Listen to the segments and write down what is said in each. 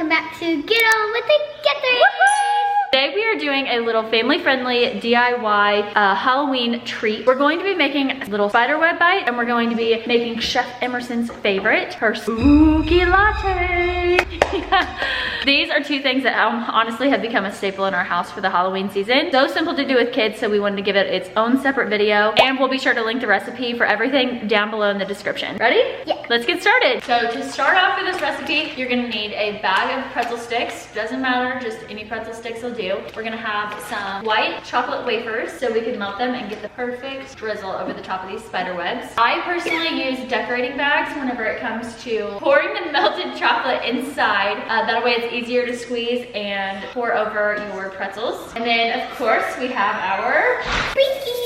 welcome back to Get On With the Guthries. Today we are doing a little family-friendly DIY Halloween treat. We're going to be making a little spiderweb bite, and we're going to be making Chef Emerson's favorite, her spooky latte. These are two things that honestly have become a staple in our house for the Halloween season. So simple to do with kids, so we wanted to give it its own separate video, and we'll be sure to link the recipe for everything down below in the description. Ready? Yeah. Let's get started. So to start off with this recipe, you're gonna need a bag of pretzel sticks. Doesn't matter, just any pretzel sticks will do. We're gonna have some white chocolate wafers so we can melt them and get the perfect drizzle over the top of these spider webs. I personally use decorating bags whenever it comes to pouring the melted chocolate inside. That way it's easier to squeeze and pour over your pretzels. And then of course we have our Freakies.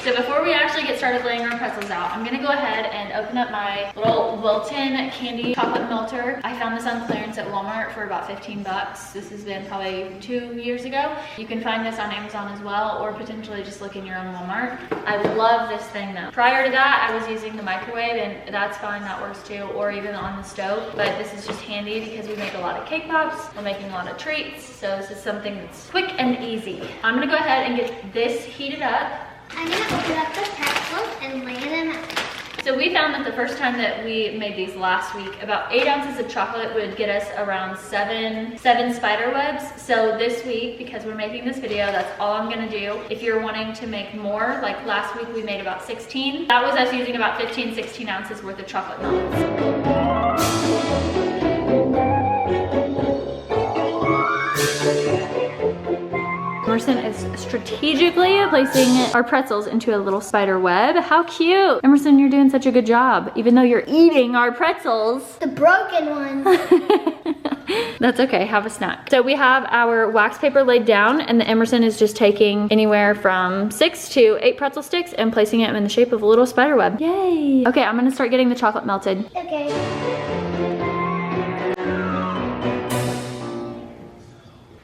So before we actually get started laying our pretzels out, I'm gonna go ahead and open up my little Wilton candy chocolate melter. I found this on clearance at Walmart for about 15 bucks. This has been probably 2 years ago. You can find this on Amazon as well, or potentially just look in your own Walmart. I love this thing though. Prior to that, I was using the microwave, and that's fine, that works too, or even on the stove. But this is just handy because we make a lot of cake pops, we're making a lot of treats, so this is something that's quick and easy. I'm gonna go ahead and get this heated up. I'm gonna open up the pretzels and lay them out. So we found that the first time that we made these last week, about 8 ounces of chocolate would get us around seven spider webs. So this week, because we're making this video, that's all I'm gonna do. If you're wanting to make more, like last week we made about 16. That was us using about 15, 16 ounces worth of chocolate melts. Emerson is strategically placing our pretzels into a little spider web. How cute. Emerson, you're doing such a good job, even though you're eating our pretzels. The broken ones. That's okay, have a snack. So we have our wax paper laid down, and the Emerson is just taking anywhere from 6 to 8 pretzel sticks and placing them in the shape of a little spider web. Yay. Okay, I'm gonna start getting the chocolate melted. Okay.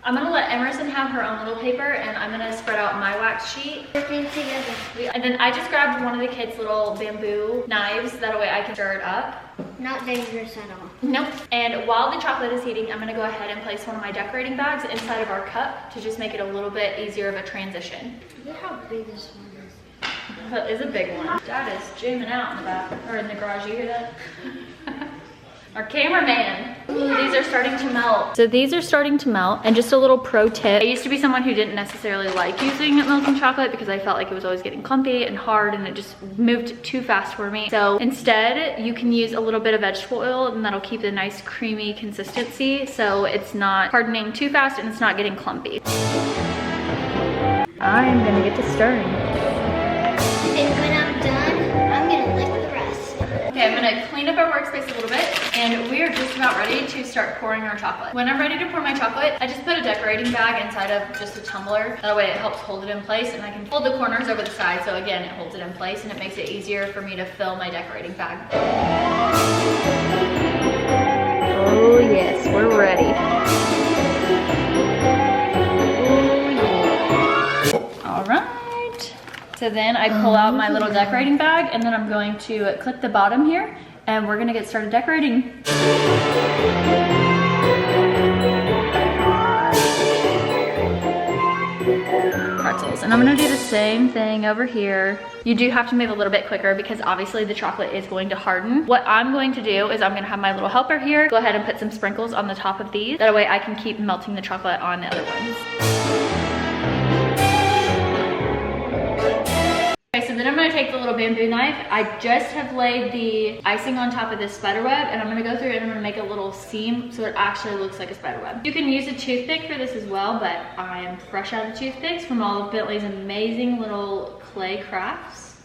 I'm gonna let Emerson have her own little paper, and I'm gonna spread out my wax sheet. Working together. And then I just grabbed one of the kids' little bamboo knives, that way I can stir it up. Not dangerous at all. Nope. And while the chocolate is heating, I'm gonna go ahead and place one of my decorating bags inside of our cup to just make it a little bit easier of a transition. Look how big this one is. That is a big one. Dad is jamming out in the back, or in the garage, you hear that? Our cameraman. Ooh, these are starting to melt. So these are starting to melt, and just a little pro tip. I used to be someone who didn't necessarily like using melting chocolate because I felt like it was always getting clumpy and hard, and it just moved too fast for me. So instead, you can use a little bit of vegetable oil, and that'll keep the nice creamy consistency, so it's not hardening too fast and it's not getting clumpy. I'm gonna get to stirring. And when I'm done, I'm gonna lick the rest. Okay, I'm gonna clean up our workspace a little bit, and we are just about ready to start pouring our chocolate. When I'm ready to pour my chocolate, I just put a decorating bag inside of just a tumbler. That way it helps hold it in place, and I can fold the corners over the side, so again, it holds it in place, and it makes it easier for me to fill my decorating bag. Oh yes, we're ready. All right. So then I pull out my little decorating bag, and then I'm going to clip the bottom here, and we're gonna get started decorating. Pretzels. And I'm gonna do the same thing over here. You do have to move a little bit quicker because obviously the chocolate is going to harden. What I'm going to do is I'm gonna have my little helper here go ahead and put some sprinkles on the top of these. That way I can keep melting the chocolate on the other ones. Okay, so then I'm gonna take the little bamboo knife. I just have laid the icing on top of this spider web, and I'm gonna go through and I'm gonna make a little seam so it actually looks like a spider web. You can use a toothpick for this as well, but I am fresh out of toothpicks from all of Bentley's amazing little clay crafts.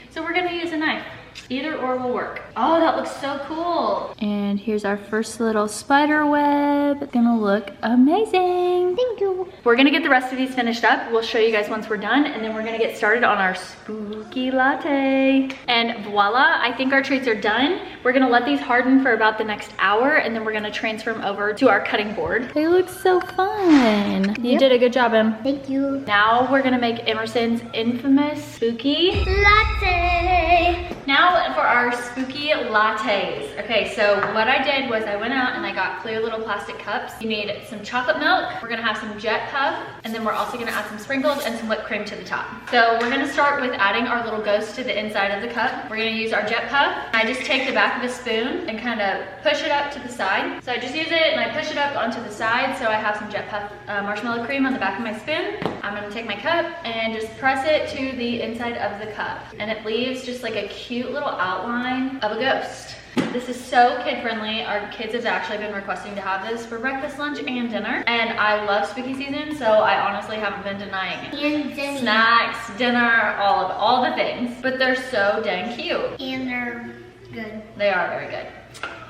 So we're gonna use a knife. Either or will work. Oh, that looks so cool. And And here's our first little spider web. It's gonna look amazing. Thank you. We're gonna get the rest of these finished up. We'll show you guys once we're done, and then we're gonna get started on our spooky latte. And voila, I think our treats are done. We're gonna let these harden for about the next hour, and then we're gonna transfer them over to our cutting board. They look so fun. You did a good job, Em. Thank you. Now we're gonna make Emerson's infamous spooky Latte. Now for our spooky lattes. Okay, so what I did was I went out and I got clear little plastic cups. You need some chocolate milk. We're gonna have some jet puff, and then we're also gonna add some sprinkles and some whipped cream to the top. So we're gonna start with adding our little ghost to the inside of the cup. We're gonna use our jet puff. I just take the back of a spoon and kind of push it up to the side. So I just use it and I push it up onto the side so I have some jet puff marshmallow cream on the back of my spoon. I'm gonna take my cup and just press it to the inside of the cup. And it leaves just like a cute little outline of a ghost. This is so kid friendly. Our kids have actually been requesting to have this for breakfast, lunch, and dinner. And I love spooky season, so I honestly haven't been denying it. And dinner. Snacks, dinner, all the things. But they're so dang cute. And they're good. They are very good.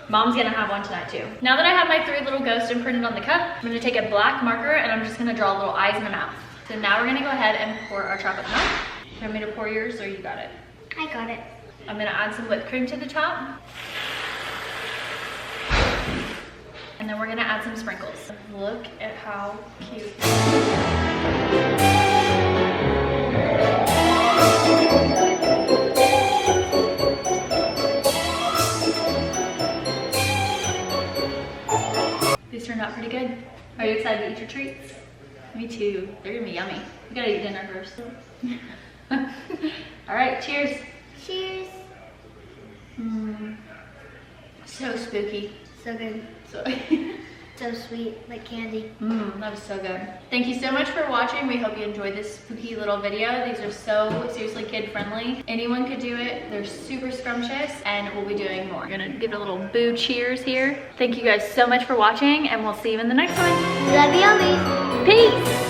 Mom's gonna have one tonight too. Now that I have my 3 little ghosts imprinted on the cup, I'm gonna take a black marker and I'm just gonna draw little eyes in the mouth. So now we're gonna go ahead and pour our chocolate milk. You want me to pour yours or you got it? I got it. I'm gonna add some whipped cream to the top. And then we're gonna add some sprinkles. Look at how cute. These turned out pretty good. Are you excited to eat your treats? Me too. They're gonna be yummy. We gotta eat dinner first. All right, cheers. Cheers. So spooky. So good. So, So sweet, like candy. that was so good. Thank you so much for watching. We hope you enjoyed this spooky little video. These are so seriously kid friendly. Anyone could do it. They're super scrumptious, and we'll be doing more. We're gonna give it a little boo cheers here. Thank you guys so much for watching, and we'll see you in the next one. Love you, Ellie. Peace.